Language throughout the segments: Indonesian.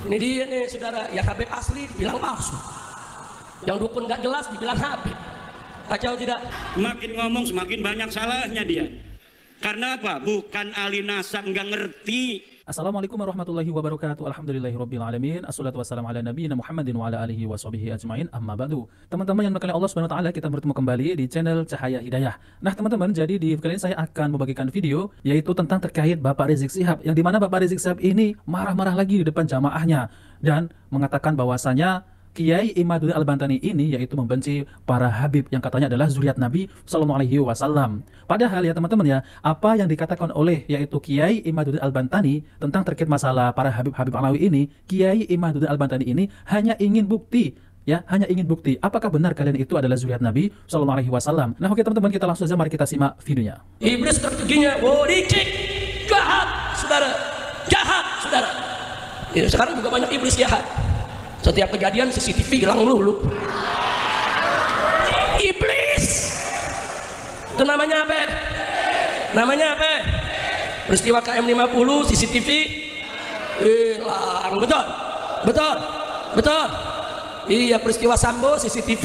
Ini dia nih saudara, ya Habib asli bilang palsu, yang dukun nggak jelas dibilang Habib. Kacau tidak? Makin ngomong semakin banyak salahnya dia. Karena apa? Bukan ahli nasab, nggak ngerti. Assalamualaikum warahmatullahi wabarakatuh. Alhamdulillahirrabbilalamin. Assalatu wassalamu ala nabiyina Muhammadin wa ala alihi wa sahbihi ajma'in. Amma ba'du. Teman-teman yang berkali Allah SWT, kita bertemu kembali di channel Cahaya Hidayah. Nah teman-teman, jadi di kali ini saya akan membagikan video yaitu tentang terkait Bapak Rizik Syihab, yang dimana Bapak Rizik Syihab ini marah-marah lagi di depan jamaahnya dan mengatakan bahwasanya Kiai Imaduddin Al-Bantani ini yaitu membenci para Habib yang katanya adalah zuriat Nabi Sallallahu Alaihi Wasallam. Padahal ya teman-teman ya, apa yang dikatakan oleh yaitu Kiai Imaduddin Al-Bantani tentang terkait masalah para Habib-Habib Alawi ini, Kiai Imaduddin Al-Bantani ini hanya ingin bukti. Ya, hanya ingin bukti apakah benar kalian itu adalah zuriat Nabi Sallallahu Alaihi Wasallam. Nah oke teman-teman, kita langsung saja mari kita simak videonya. Iblis strateginya, licik, jahat, saudara, jahat, saudara. Ya, sekarang juga banyak iblis jahat. Setiap kejadian CCTV hilang dulu. Iblis. Itu namanya apa? Namanya apa? Peristiwa KM50 CCTV hilang. Betul? Betul? Betul? Iya, peristiwa Sambo CCTV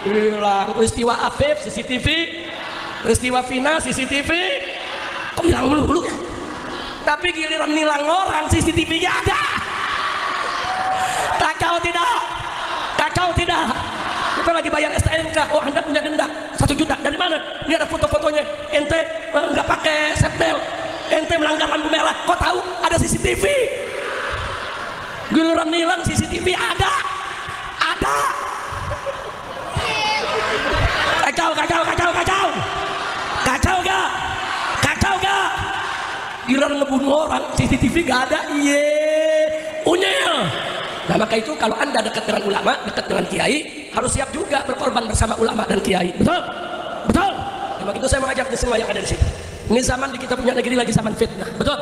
hilang. Peristiwa Afif CCTV, peristiwa Vina CCTV. Kok hilang dulu? Tapi giliran nilang orang CCTV-nya ada. Kacau tidak? Kacau tidak? Kita lagi bayar STNK, oh Anda punya denda 1 juta, dari mana? Ini ada foto-fotonya, ente nggak pakai seatbelt, ente melanggar lampu merah, kok tahu? Ada CCTV. Giliran nilang CCTV ada. Ada. Kacau, kacau, kacau, kacau. Kacau gak? Kacau gak? Giliran ngebunuh orang, CCTV gak ada. Iye, unyil. Nah maka itu kalau Anda dekat dengan ulama, dekat dengan kiai, harus siap juga berkorban bersama ulama dan kiai. Betul? Betul? Nah, maka itu saya mengajak semua yang ada di sini. Ini zaman di kita punya negeri lagi zaman fitnah. Betul?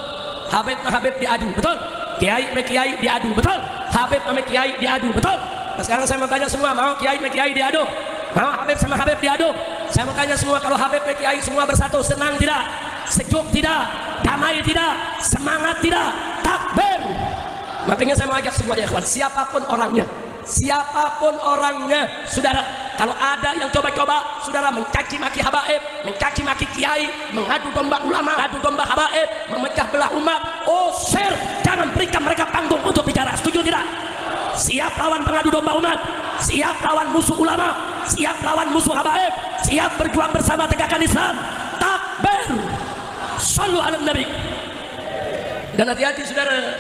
Habib sama Habib diadu. Betul? Kiai sama kiai diadu. Betul? Habib sama kiai diadu. Betul? Nah, sekarang saya mau tanya semua, mau kiai sama kiai diadu? Mau Habib sama Habib diadu? Saya mau tanya semua, kalau Habib sama kiai semua bersatu, senang tidak? Sejuk tidak? Damai tidak? Semangat tidak? Takbir! Makanya saya mengajak semua ya kawan, siapapun orangnya, saudara, kalau ada yang coba-coba, saudara, mencaci maki habaib, mencaci maki kiai, mengadu domba ulama, mengadu domba habaib, memecah belah umat, usir, jangan berikan mereka panggung untuk bicara. Setuju tidak? Siap lawan pengadu domba umat, siap lawan musuh ulama, siap lawan musuh habaib, siap berjuang bersama tegakkan Islam. Takbir, shallu ala nabi. Dan hati-hati saudara,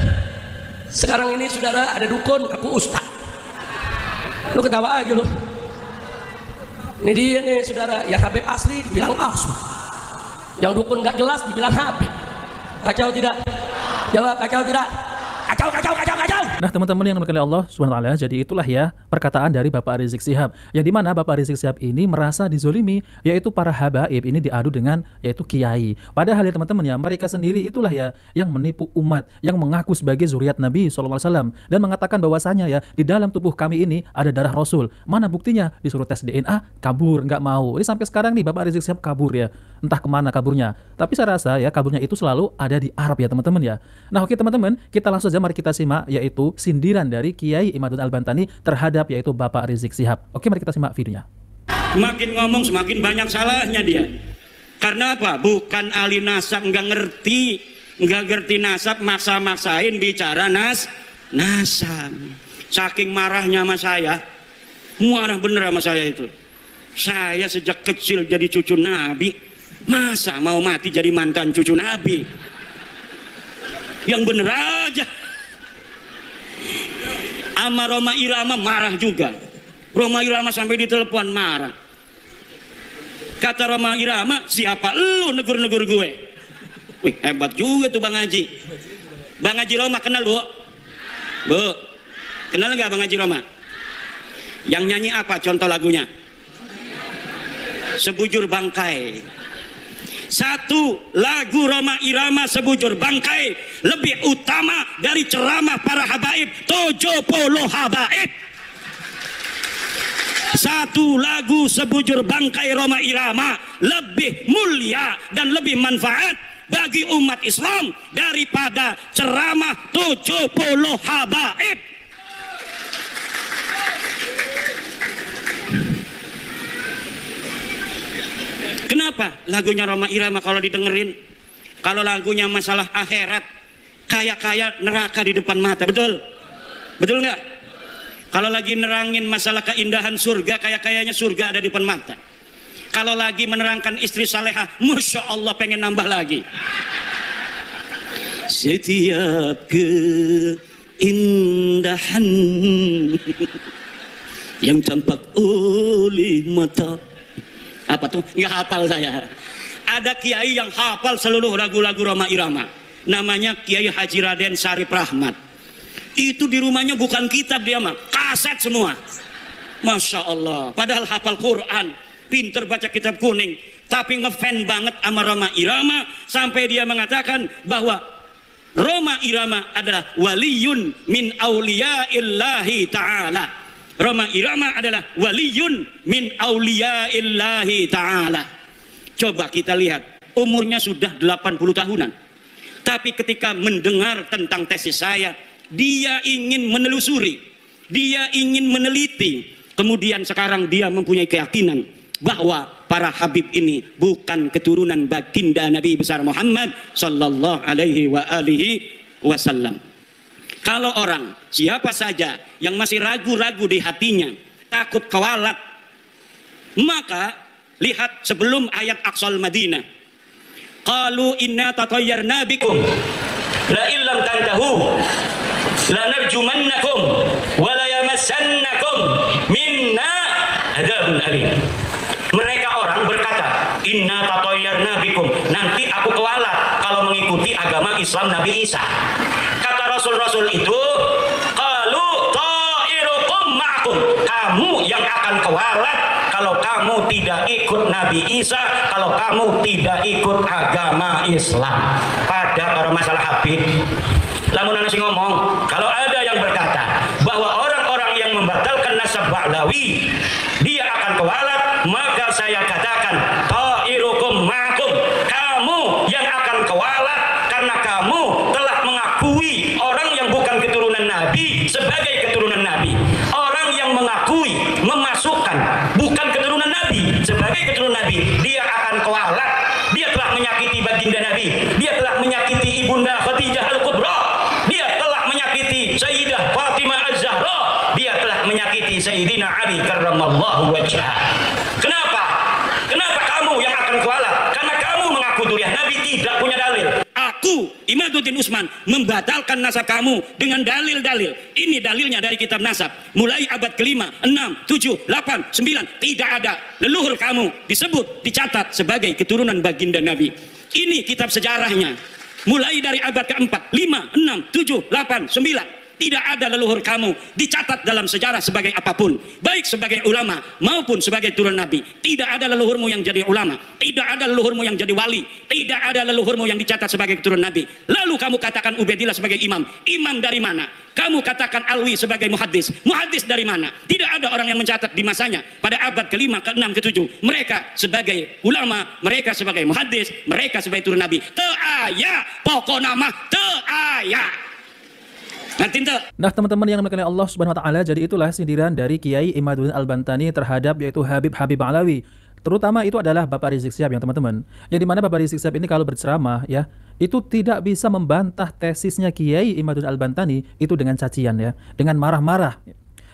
sekarang ini saudara ada dukun aku ustaz. Lu ketawa aja lu. Ini dia nih saudara, ya Habib asli dibilang palsu, yang dukun nggak jelas dibilang Habib. Kacau tidak? Jawab, kacau tidak? Kacau, kacau, kacau, kacau. Nah teman-teman yang dimuliakan Allah SWT, jadi itulah ya perkataan dari Bapak Rizik Syihab, yang dimana Bapak Rizik Syihab ini merasa dizolimi, yaitu para habaib ini diadu dengan yaitu kiai. Padahal ya teman-teman ya, mereka sendiri itulah ya yang menipu umat, yang mengaku sebagai zuriat Nabi SAW dan mengatakan bahwasanya ya di dalam tubuh kami ini ada darah Rasul. Mana buktinya? Disuruh tes DNA, kabur, nggak mau. Ini sampai sekarang nih Bapak Rizik Syihab kabur ya, entah kemana kaburnya. Tapi saya rasa ya kaburnya itu selalu ada di Arab ya teman-teman ya. Nah oke teman-teman, kita langsung saja mari kita simak yaitu sindiran dari Kiai Imaduddin Al-Bantani terhadap yaitu Bapak Rizik Syihab. Oke, mari kita simak videonya. Makin ngomong semakin banyak salahnya dia. Karena apa? Bukan ahli nasab, nggak ngerti nasab, maksa-maksain bicara nasab. Saking marahnya sama saya, marah bener sama saya itu. Saya sejak kecil jadi cucu Nabi, masa mau mati jadi mantan cucu Nabi? Yang bener aja. Ama Roma Irama marah juga. Roma Irama sampai ditelepon marah. Kata Roma Irama, siapa lu negur-negur gue? Wih, hebat juga tuh Bang Haji. Bang Haji Roma kenal bu? Bu, kenal nggak Bang Haji Roma? Yang nyanyi apa contoh lagunya? Sebujur Bangkai. Satu lagu Roma Irama Sebujur Bangkai lebih utama dari ceramah para habaib 70 habaib. Satu lagu Sebujur Bangkai Roma Irama lebih mulia dan lebih manfaat bagi umat Islam daripada ceramah 70 habaib. Kenapa lagunya Rhoma Irama kalau didengerin? Kalau lagunya masalah akhirat, kayak neraka di depan mata, betul? Betul nggak? Kalau lagi nerangin masalah keindahan surga, kayaknya surga ada di depan mata. Kalau lagi menerangkan istri salehah, Masya Allah pengen nambah lagi. Setiap keindahan yang tampak oleh mata. Apa tuh? Nggak hafal saya. Ada kiai yang hafal seluruh lagu-lagu Rhoma Irama. Namanya Kiai Haji Raden Syarif Rahmat. Itu di rumahnya bukan kitab dia mah, kaset semua. Masya Allah. Padahal hafal Quran, pinter baca kitab kuning, tapi ngefan banget sama Rhoma Irama sampai dia mengatakan bahwa Rhoma Irama adalah waliyun min auliyaillahi ta'ala. Rhoma Irama adalah waliyun min auliyaillahi ta'ala. Coba kita lihat, umurnya sudah 80 tahunan. Tapi ketika mendengar tentang tesis saya, dia ingin menelusuri, dia ingin meneliti. Kemudian sekarang dia mempunyai keyakinan bahwa para habib ini bukan keturunan baginda Nabi besar Muhammad sallallahu alaihi wa alihi wasallam. Kalau orang siapa saja yang masih ragu-ragu di hatinya, takut kewalat, maka lihat sebelum ayat Aqsal Madinah. Qalu inna tatayyarna bikum la illam tantahu la narjumannakum wa la yamassannakum minna adzabun alim. Mereka orang berkata, inna tatayyarna bikum, nanti aku kewalat kalau mengikuti agama Islam Nabi Isa. Kata Rasul-Rasul itu, qalu ta'irukum ma'akum, kamu yang akan kewalat kalau kamu tidak ikut Nabi Isa, kalau kamu tidak ikut agama Islam. Pada para masalah habib, lamun ana sing ngomong, kalau ada yang berkata bahwa orang-orang yang membatalkan nasab Ba'lawi dia akan kewalat, maka saya katakan ta'irukum ma'akum, kamu yang akan kewalat karena kamu telah mengakui orang yang bukan keturunan Nabi sebagai keturunan Nabi. Orang yang mengakui, memasukkan bukan keturunan Nabi sebagai keturunan Nabi, dia akan kewalat. Dia telah menyakiti baginda Nabi, dia telah menyakiti ibunda Khadijah Al-Kubra, dia telah menyakiti Sayyidah Fatimah Az-Zahra, dia telah menyakiti Sayyidina Ali karramallahu wajhah. Kenapa? Kenapa kamu yang akan kewalat? Karena kamu mengaku durian Nabi tidak punya dalil. Aku, Imaduddin Usman, membatalkan nasab kamu dengan dalil-dalil. Ini dalilnya dari kitab nasab. Mulai abad ke-5, 6, 7, 8, 9. Tidak ada leluhur kamu disebut, dicatat sebagai keturunan baginda Nabi. Ini kitab sejarahnya. Mulai dari abad ke-4, 5, 6, 7, 8, 9. Tidak ada leluhur kamu dicatat dalam sejarah sebagai apapun, baik sebagai ulama maupun sebagai turun Nabi. Tidak ada leluhurmu yang jadi ulama, tidak ada leluhurmu yang jadi wali, tidak ada leluhurmu yang dicatat sebagai turun Nabi. Lalu kamu katakan Ubaidillah sebagai imam. Imam dari mana? Kamu katakan Alwi sebagai muhaddis. Muhaddis dari mana? Tidak ada orang yang mencatat di masanya pada abad ke-5, ke-6, ke-7 mereka sebagai ulama, mereka sebagai muhaddis, mereka sebagai turun Nabi. Teu aya pokok nama teu aya. Nah teman-teman yang dimuliakan Allah Subhanahu Wa Taala, jadi itulah sindiran dari Kiai Imaduddin Al-Bantani terhadap yaitu Habib Ba'lawi. Terutama itu adalah Bapak Rizik Syihab yang teman-teman. Yang dimana Bapak Rizik Syihab ini kalau berceramah ya, itu tidak bisa membantah tesisnya Kiai Imaduddin Al-Bantani itu dengan cacian ya, dengan marah-marah.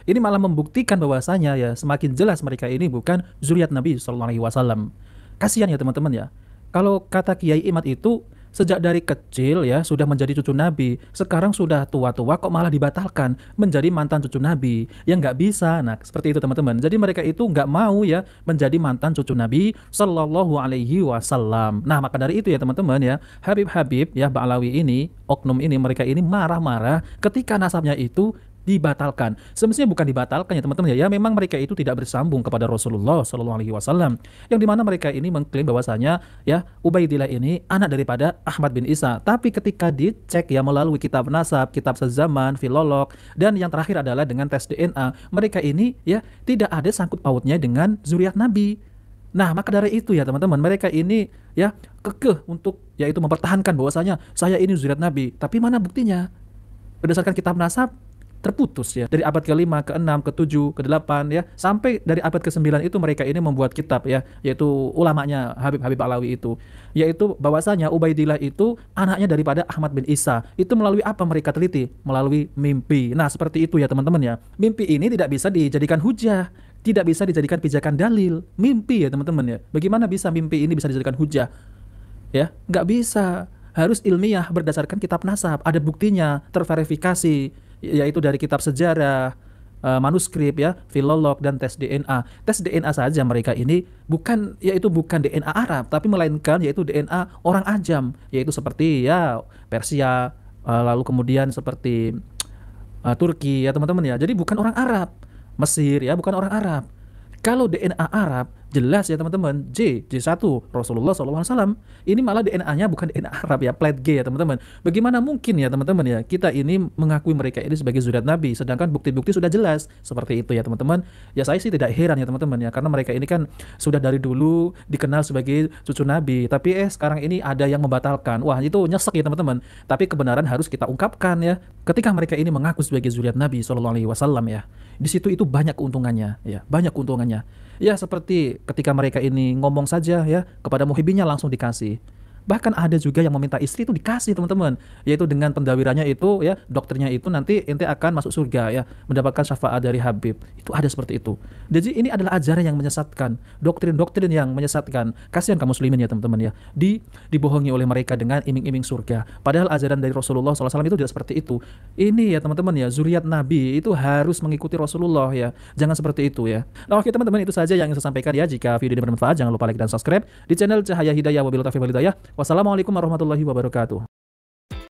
Ini malah membuktikan bahwasanya ya semakin jelas mereka ini bukan zuriat Nabi SAW. Kasihan ya teman-teman ya. Kalau kata Kiai Imad itu sejak dari kecil ya sudah menjadi cucu Nabi, sekarang sudah tua-tua kok malah dibatalkan menjadi mantan cucu Nabi. Ya nggak bisa. Nah seperti itu teman-teman. Jadi mereka itu nggak mau ya menjadi mantan cucu Nabi Sallallahu Alaihi Wasallam. Nah maka dari itu ya teman-teman ya, Habib ya Ba'lawi ini, oknum ini, mereka ini marah-marah ketika nasabnya itu dibatalkan. Semestinya bukan dibatalkan ya teman-teman ya. Memang mereka itu tidak bersambung kepada Rasulullah Sallallahu Alaihi Wasallam. Yang dimana mereka ini mengklaim bahwasanya ya Ubaidillah ini anak daripada Ahmad bin Isa. Tapi ketika dicek ya melalui kitab nasab, kitab sezaman, filolog, dan yang terakhir adalah dengan tes DNA, mereka ini ya tidak ada sangkut pautnya dengan zuriat Nabi. Nah, maka dari itu ya teman-teman, mereka ini ya kekeh untuk yaitu mempertahankan bahwasanya saya ini zuriat Nabi. Tapi mana buktinya? Berdasarkan kitab nasab terputus ya. Dari abad ke-5, ke-6, ke-7, ke-8 ya, sampai dari abad ke-9 itu mereka ini membuat kitab ya, yaitu ulamanya Habib Alawi itu, yaitu bahwasanya Ubaidillah itu anaknya daripada Ahmad bin Isa. Itu melalui apa mereka teliti? Melalui mimpi. Nah, seperti itu ya teman-teman ya. Mimpi ini tidak bisa dijadikan hujah, tidak bisa dijadikan pijakan dalil. Mimpi ya teman-teman ya. Bagaimana bisa mimpi ini bisa dijadikan hujah? Ya, nggak bisa. Harus ilmiah berdasarkan kitab nasab, ada buktinya, terverifikasi, yaitu dari kitab sejarah, manuskrip ya, filolog dan tes DNA. Tes DNA saja mereka ini bukan DNA Arab, tapi melainkan yaitu DNA orang ajam, yaitu seperti ya Persia, lalu kemudian seperti Turki ya teman-teman ya. Jadi bukan orang Arab. Mesir ya, bukan orang Arab. Kalau DNA Arab jelas ya teman-teman, J1 Rasulullah SAW. Ini malah DNA-nya bukan DNA Arab ya, plat G ya teman-teman. Bagaimana mungkin ya teman-teman ya kita ini mengakui mereka ini sebagai zuriat Nabi, sedangkan bukti-bukti sudah jelas seperti itu ya teman-teman. Ya saya sih tidak heran ya teman-teman ya, karena mereka ini kan sudah dari dulu dikenal sebagai cucu Nabi. Tapi sekarang ini ada yang membatalkan. Wah, itu nyesek ya teman-teman. Tapi kebenaran harus kita ungkapkan ya. Ketika mereka ini mengaku sebagai zuriat Nabi SAW ya, di situ itu banyak keuntungannya ya, banyak keuntungannya. Ya seperti ketika mereka ini ngomong saja ya kepada muhibbinya langsung dikasih. Bahkan ada juga yang meminta istri itu dikasih teman-teman, yaitu dengan pendawirannya itu ya, dokternya itu nanti ente akan masuk surga ya, mendapatkan syafaat dari Habib. Itu ada seperti itu. Jadi ini adalah ajaran yang menyesatkan, doktrin-doktrin yang menyesatkan. Kasihan kaum muslimin ya teman-teman ya, dibohongi oleh mereka dengan iming-iming surga. Padahal ajaran dari Rasulullah SAW itu tidak seperti itu. Ini ya teman-teman ya, zuriat Nabi itu harus mengikuti Rasulullah ya, jangan seperti itu ya. Nah oke teman-teman, itu saja yang saya sampaikan ya. Jika video ini bermanfaat jangan lupa like dan subscribe di channel Cahaya Hidayah. Wabillahi taufiq wal hidayah. Wassalamualaikum warahmatullahi wabarakatuh.